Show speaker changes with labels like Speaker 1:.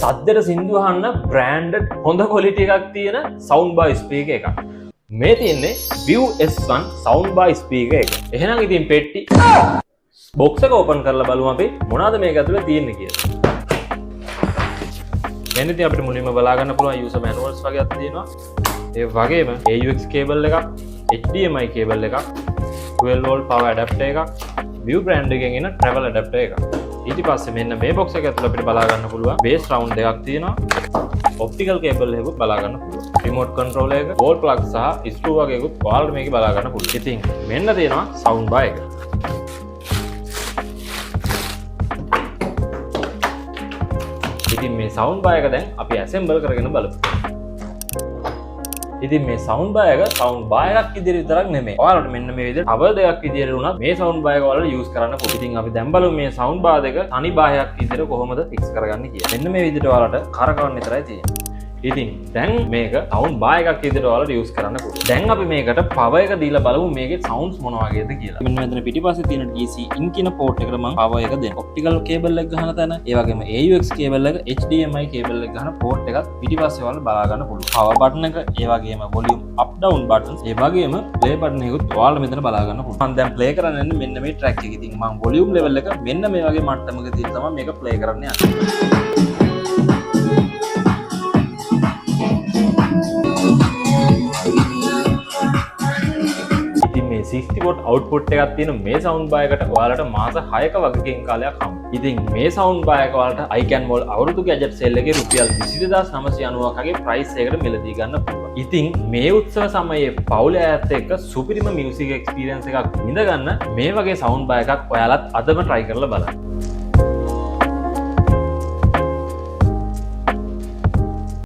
Speaker 1: සද්දට සින්දු අහන්න බ්‍රෑන්ඩඩ් හොඳ ක්වොලිටි එකක් තියෙන සවුන්ඩ් බාර් ස්පීකර් එකක්. මේ තියෙන්නේ View S1 sound bar speaker එක. එහෙනම් ඉතින් පෙට්ටි බොක්ස් එක ඕපන් කරලා බලමු අපි මොනවද මේක ඇතුලේ තියෙන්නේ කියලා. දැන් ඉතින් අපිට මුලින්ම බලා ගන්න පුළුවන් user manuals වගේක් තියෙනවා. ඒ වගේම AUX cable එකක්, HDMI cable එකක්, 12 volt power adapter එකක්, View brand එකෙන් එන travel adapter එකක්. ඊට පස්සේ මෙන්න මේ box එක ඇතුළේ අපිට බලා ගන්න පුළුවන් base round දෙකක් තියෙනවා. optical cable එකකුත් බලා ගන්න පුළුවන්. remote control එක, wall plug සහ screw වගේකුත් ඔයාලට මේකේ බලා ගන්න පුළුවන්. ඉතින් මෙන්න තියෙනවා sound bar එක. ඉතින් මේ sound bar එක දැන් අපි assemble කරගෙන බලමු. ඉතින් මේ sound bar එක sound bar එකක් විදිහට විතරක් නෙමෙයි. ඔයාලට මෙන්න මේ විදිහට cover දෙකක් විදිහට උනත් මේ sound bar එක ඔයාලට use කරන්න පුළුවන්. ඉතින් අපි දැන් බලමු මේ sound bar දෙක තනි බාහයක් විදිහට කොහොමද fix කරගන්නේ කියලා. මෙන්න මේ විදිහට ඔයාලට කරකවන්න විතරයි තියෙන්නේ. ඉතින් දැන් මේක sound bar එකක් විදිහට ඔයාලට use කරන්න පුළුවන්. දැන් අපි මේකට power එක දීලා බලමු මේකේ sounds මොන වගේද කියලා. මෙන්න මෙතන පිටිපස්සේ තියෙන DC in කියන port එකට මම power එක දෙනවා. optical cable එක ගහන තැන, ඒ වගේම AUX cable එක, HDMI cable එක ගහන port එකත් පිටිපස්සේ ඔයාලට බලා ගන්න පුළුවන්. power button එක, ඒ වගේම volume up down buttons, ඒ වගේම play button එකකුත් ඔයාලට මෙතන බලා ගන්න පුළුවන්. මම දැන් play කරන්නේ මෙන්න මේ track එක. ඉතින් මම volume level එක මෙන්න මේ වගේ මට්ටමක තියලා තමයි මේක play කරන්න යන්නේ. 60 watt output එකක් තියෙන මේ sound bar එකට ඔයාලට මාස 6ක වගකීම් කාලයක් හම්බ. ඉතින් මේ sound bar එක ඔයාලට iCan Mall අවුරුදු gadget sale එකේ රුපියල් 22990ක වගේ price එකකට මිලදී ගන්න පුළුවන්. ඉතින් මේ උත්සව සමයේ පවුලේ අයත් එක්ක සුපිරිම music experience එකක් විඳ ගන්න මේ වගේ sound bar එකක් ඔයාලත් අදම try කරලා බලන්න.